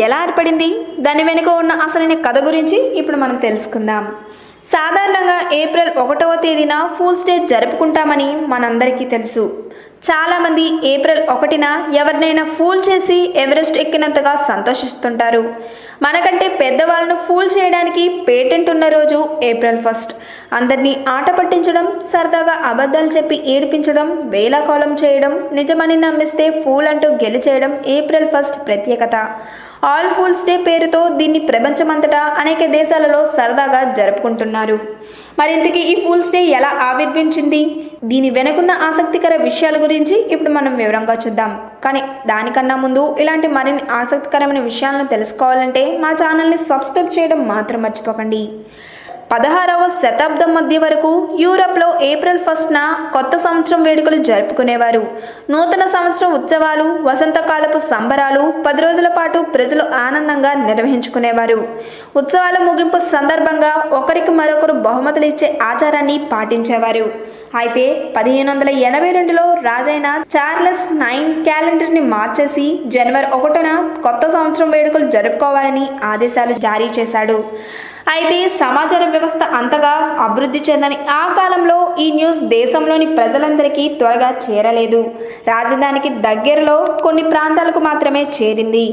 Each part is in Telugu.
ఎలా ఏర్పడింది, దాని వెనుక ఉన్న అసలైన కథ గురించి ఇప్పుడు మనం తెలుసుకుందాం. సాధారణంగా ఏప్రిల్ 1వ తేదీన ఫూల్స్ డే జరుపుకుంటామని మనందరికీ తెలుసు. చాలామంది ఏప్రిల్ 1న ఎవరినైనా ఫూల్ చేసి ఎవరెస్ట్ ఎక్కినంతగా సంతోషిస్తుంటారు. మనకంటే పెద్దవాళ్ళను ఫూల్ చేయడానికి పేటెంట్ ఉన్న రోజు ఏప్రిల్ 1. అందరినీ ఆట పట్టించడం, సరదాగా అబద్ధాలు చెప్పి ఏడిపించడం, వేలాకోలం చేయడం, నిజమని నమ్మిస్తే ఫూల్ అంటూ గెలిచేయడం ఏప్రిల్ 1 ప్రత్యేకత. ఆల్ ఫూల్స్ డే పేరుతో దీన్ని ప్రపంచమంతటా అనేక దేశాలలో సరదాగా జరుపుకుంటున్నారు. మరింతకీ ఈ ఫూల్స్ డే ఎలా ఆవిర్భించింది, దీని వెనుకున్న ఆసక్తికర విషయాల గురించి ఇప్పుడు మనం వివరంగా చూద్దాం. కానీ దానికన్నా ముందు ఇలాంటి మరిన్ని ఆసక్తికరమైన విషయాలను తెలుసుకోవాలంటే మా ఛానల్ని సబ్స్క్రైబ్ చేయడం మాత్రం మర్చిపోకండి. 16వ శతాబ్దం మధ్య వరకు యూరప్లో ఏప్రిల్ 1న కొత్త సంవత్సరం వేడుకలు జరుపుకునేవారు. నూతన సంవత్సరం ఉత్సవాలు, వసంతకాలపు సంబరాలు 10 రోజుల పాటు ప్రజలు ఆనందంగా నిర్వహించుకునేవారు. ఉత్సవాల ముగింపు సందర్భంగా ఒకరికి మరొకరు బహుమతులు ఇచ్చే ఆచారాన్ని పాటించేవారు. అయితే 1582లో రాజైన చార్లెస్ 9 క్యాలెండర్ని మార్చేసి జనవరి 1న కొత్త సంవత్సరం వేడుకలు జరుపుకోవాలని ఆదేశాలు జారీ చేశాడు. అయితే సమాచార వ్యవస్థ అంతగా అభివృద్ధి చెందని ఆ కాలంలో ఈ న్యూస్ దేశంలోని ప్రజలందరికీ త్వరగా చేరలేదు. రాజధానికి దగ్గరలో కొన్ని ప్రాంతాలకు మాత్రమే చేరింది.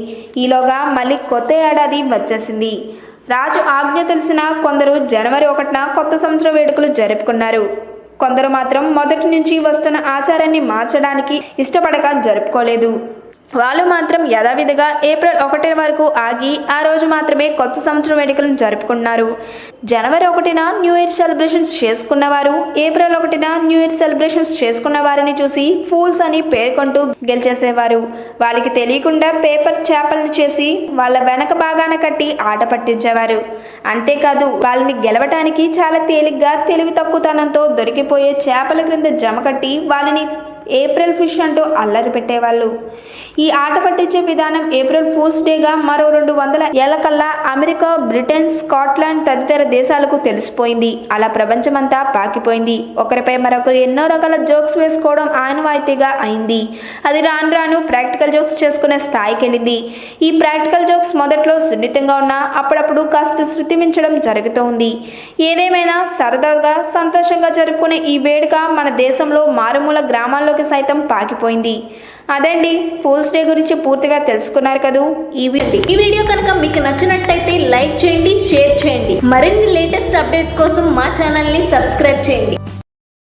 ఈలోగా మళ్ళీ కొత్త ఏడాది వచ్చేసింది. రాజు ఆజ్ఞ తెలిసిన కొందరు జనవరి 1న కొత్త సంవత్సరం వేడుకలు జరుపుకున్నారు. కొందరు మాత్రం మొదటి నుంచి వస్తున్న ఆచారాన్ని మార్చడానికి ఇష్టపడక జరుపుకోలేదు. వాళ్ళు మాత్రం యథావిధిగా ఏప్రిల్ 1 వరకు ఆగి ఆ రోజు మాత్రమే కొత్త సంవత్సరం వేడుకలను జరుపుకున్నారు. జనవరి 1న న్యూ ఇయర్ సెలబ్రేషన్స్ చేసుకున్నవారు ఏప్రిల్ 1న న్యూ ఇయర్ సెలబ్రేషన్స్ చేసుకున్న వారిని చూసి ఫూల్స్ అని పేర్కొంటూ గెలిచేసేవారు. వాళ్ళకి తెలియకుండా పేపర్ చేపలను చేసి వాళ్ళ వెనక భాగాన కట్టి ఆట పట్టించేవారు. అంతేకాదు వాళ్ళని గెలవటానికి చాలా తేలిగ్గా తెలివి తక్కువతనంతో దొరికిపోయే చేపల క్రింద జమ కట్టి వాళ్ళని ఏప్రిల్ ఫిష్ అంటూ అల్లరి పెట్టేవాళ్ళు. ఈ ఆట పట్టించే విధానం ఏప్రిల్ ఫూల్స్ డేగా మరో 200 ఏళ్లకల్లా అమెరికా, బ్రిటన్, స్కాట్లాండ్ తదితర దేశాలకు తెలిసిపోయింది. అలా ప్రపంచమంతా పాకిపోయింది. ఒకరిపై మరొకరు ఎన్నో రకాల జోక్స్ వేసుకోవడం ఆనవాయితీగా అయింది. అది రాను రాను ప్రాక్టికల్ జోక్స్ చేసుకునే స్థాయికి వెళ్ళింది. ఈ ప్రాక్టికల్ జోక్స్ మొదట్లో సున్నితంగా ఉన్నా అప్పుడప్పుడు కాస్త శృతి మించడం జరుగుతూ ఉంది. ఏదేమైనా సరదాగా సంతోషంగా జరుపుకునే ఈ వేడుక మన దేశంలో మారుమూల గ్రామాల్లో సైతం పాకిపోయింది. అదండి ఫూల్స్ డే గురించి పూర్తిగా తెలుసుకున్నారు కదూ. ఈ వీడియో కనుక మీకు నచ్చినట్టయితే లైక్ చేయండి, షేర్ చేయండి. మరిన్ని లేటెస్ట్ అప్డేట్స్ కోసం మా ఛానల్ని సబ్స్క్రైబ్ చేయండి.